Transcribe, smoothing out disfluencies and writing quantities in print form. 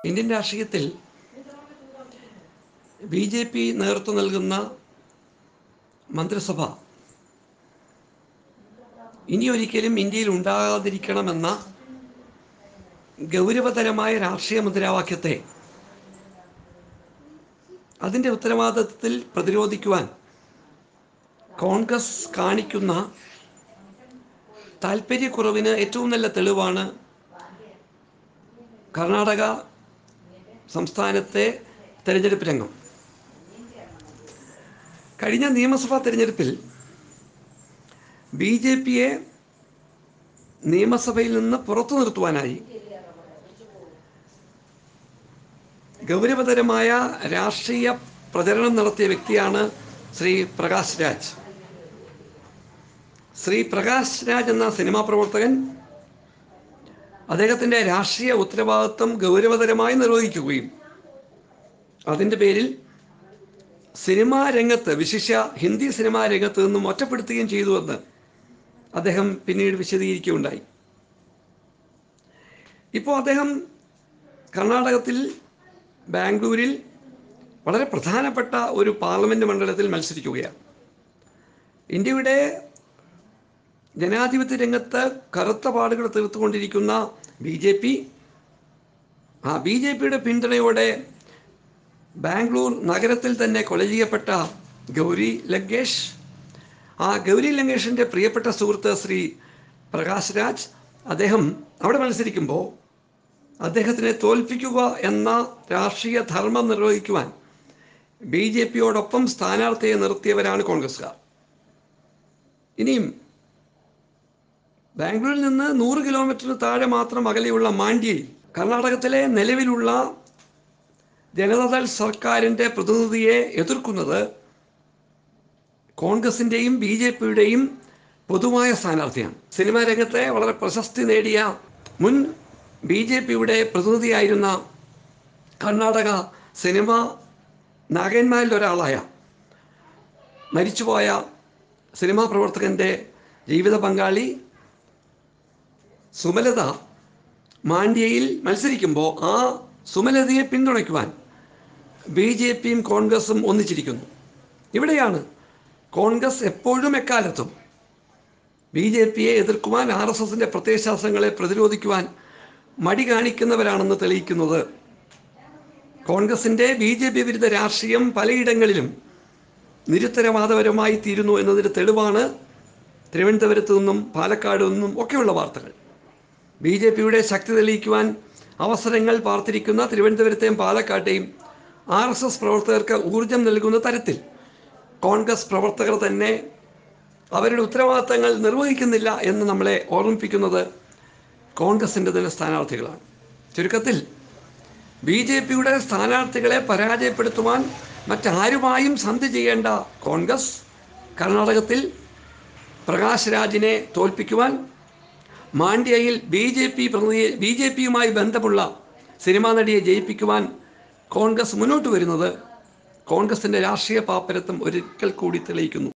Indian രാഷ്ട്രീയത്തിൽ BJP നേതൃത്വം നൽകുന്ന മന്ത്രിസഭ ഇനിയൊരിക്കലും ഇന്ത്യയിൽ ഉണ്ടാകാതിരിക്കണമെന്ന ഗൗരവതരമായ രാഷ്ട്രീയ മുദ്രാവാക്യത്തെ അതിൻ്റെ ഉത്തരവാദിത്വത്തിൽ പ്രതിരോധിക്കുവാൻ കോൺഗ്രസ് കാണിക്കുന്ന താൽപ്പര്യക്കുറവിന് ഏറ്റവും നല്ല തെളിവാണ് കർണാടക സംസ്ഥാനത്തെ തെരഞ്ഞെടുപ്പ് രംഗം. കഴിഞ്ഞ നിയമസഭാ തെരഞ്ഞെടുപ്പിൽ BJPയെ നിയമസഭയിൽ നിന്ന് പുറത്തു നിർത്തുവാനായി ഗൗരവതരമായ രാഷ്ട്രീയ പ്രചരണം നടത്തിയ വ്യക്തിയാണ് ശ്രീ പ്രകാശ് രാജ്. ശ്രീ പ്രകാശ് രാജ് എന്ന സിനിമാ പ്രവർത്തകൻ അദ്ദേഹത്തിൻ്റെ രാഷ്ട്രീയ ഉത്തരവാദിത്വം ഗൗരവതരമായി നിർവഹിക്കുകയും അതിൻ്റെ പേരിൽ സിനിമാ രംഗത്ത്, വിശിഷ്യ ഹിന്ദി സിനിമാ രംഗത്ത് നിന്നും ഒറ്റപ്പെടുത്തുകയും ചെയ്തുവെന്ന് അദ്ദേഹം പിന്നീട് വിശദീകരിക്കുകയുണ്ടായി. ഇപ്പോൾ അദ്ദേഹം കർണാടകത്തിൽ ബാംഗ്ലൂരിൽ വളരെ പ്രധാനപ്പെട്ട ഒരു പാർലമെൻറ്റ് മണ്ഡലത്തിൽ മത്സരിക്കുകയാണ്. ഇന്ത്യയുടെ ജനാധിപത്യ രംഗത്ത് കറുത്ത പാടുകൾ തീർത്തുകൊണ്ടിരിക്കുന്ന BJPയുടെ പിന്തുണയോടെ ബാംഗ്ലൂർ നഗരത്തിൽ തന്നെ കൊല ചെയ്യപ്പെട്ട ഗൗരി ലങ്കേഷ്, ഗൗരി ലങ്കേഷിൻ്റെ പ്രിയപ്പെട്ട സുഹൃത്ത് ശ്രീ പ്രകാശ് രാജ്, അദ്ദേഹം അവിടെ മത്സരിക്കുമ്പോൾ അദ്ദേഹത്തിനെ തോൽപ്പിക്കുക എന്ന രാഷ്ട്രീയ ധർമ്മം നിർവഹിക്കുവാൻ BJPയോടൊപ്പം സ്ഥാനാർത്ഥിയെ നിർത്തിയവരാണ് കോൺഗ്രസ്സുകാർ. ഇനിയും ബാംഗ്ലൂരിൽ നിന്ന് 100 കിലോമീറ്ററിന് താഴെ മാത്രം അകലെയുള്ള മാണ്ഡ്യയിൽ കർണാടകത്തിലെ നിലവിലുള്ള ജനതാദൾ സർക്കാരിൻ്റെ പ്രതിനിധിയെ എതിർക്കുന്നത് കോൺഗ്രസിൻ്റെയും BJPയുടെയും പൊതുവായ സ്ഥാനാർത്ഥിയാണ്. സിനിമാ രംഗത്തെ വളരെ പ്രശസ്തി നേടിയ മുൻ BJPയുടെ പ്രതിനിധിയായിരുന്ന കർണാടക സിനിമ നായകന്മാരിൽ ഒരാളായ മരിച്ചുപോയ സിനിമാ പ്രവർത്തകൻ്റെ ജീവിത പങ്കാളി സുമലത മാണ്ഡ്യയിൽ മത്സരിക്കുമ്പോൾ ആ സുമലതയെ പിന്തുണയ്ക്കുവാൻ BJPയും കോൺഗ്രസും ഒന്നിച്ചിരിക്കുന്നു. ഇവിടെയാണ് കോൺഗ്രസ് എപ്പോഴും എക്കാലത്തും BJPയെ എതിർക്കുവാൻ, RSSൻ്റെ പ്രത്യയശാസ്ത്രങ്ങളെ പ്രതിരോധിക്കുവാൻ മടി കാണിക്കുന്നവരാണെന്ന് തെളിയിക്കുന്നത്. കോൺഗ്രസിൻ്റെ BJP വിരുദ്ധ രാഷ്ട്രീയം പലയിടങ്ങളിലും നിരുത്തരവാദപരമായി തീരുന്നു എന്നതിന് തെളിവാണ് തിരുവനന്തപുരത്തു നിന്നും പാലക്കാട് നിന്നും ഒക്കെയുള്ള വാർത്തകൾ. BJPയുടെ ശക്തി തെളിയിക്കുവാൻ അവസരങ്ങൾ പാർത്തിരിക്കുന്ന തിരുവനന്തപുരത്തെയും പാലക്കാട്ടെയും RSS പ്രവർത്തകർക്ക് ഊർജം നൽകുന്ന തരത്തിൽ കോൺഗ്രസ് പ്രവർത്തകർ തന്നെ അവരുടെ ഉത്തരവാദിത്തങ്ങൾ നിർവഹിക്കുന്നില്ല എന്ന് നമ്മളെ ഓർമ്മിപ്പിക്കുന്നത് കോൺഗ്രസിൻ്റെ തന്നെ സ്ഥാനാർത്ഥികളാണ്. ചുരുക്കത്തിൽ BJPയുടെ സ്ഥാനാർത്ഥികളെ പരാജയപ്പെടുത്തുവാൻ മറ്റാരുമായും സന്ധി ചെയ്യേണ്ട കോൺഗ്രസ് കർണാടകത്തിൽ പ്രകാശ് രാജിനെ തോൽപ്പിക്കുവാൻ, മാണ്ഡ്യയിൽ BJPയുമായി ബന്ധമുള്ള സിനിമാ നടിയെ ജയിപ്പിക്കുവാൻ കോൺഗ്രസ് മുന്നോട്ട് വരുന്നത് കോൺഗ്രസിൻ്റെ രാഷ്ട്രീയ പാപ്പരത്വം ഒരിക്കൽ കൂടി തെളിയിക്കുന്നു.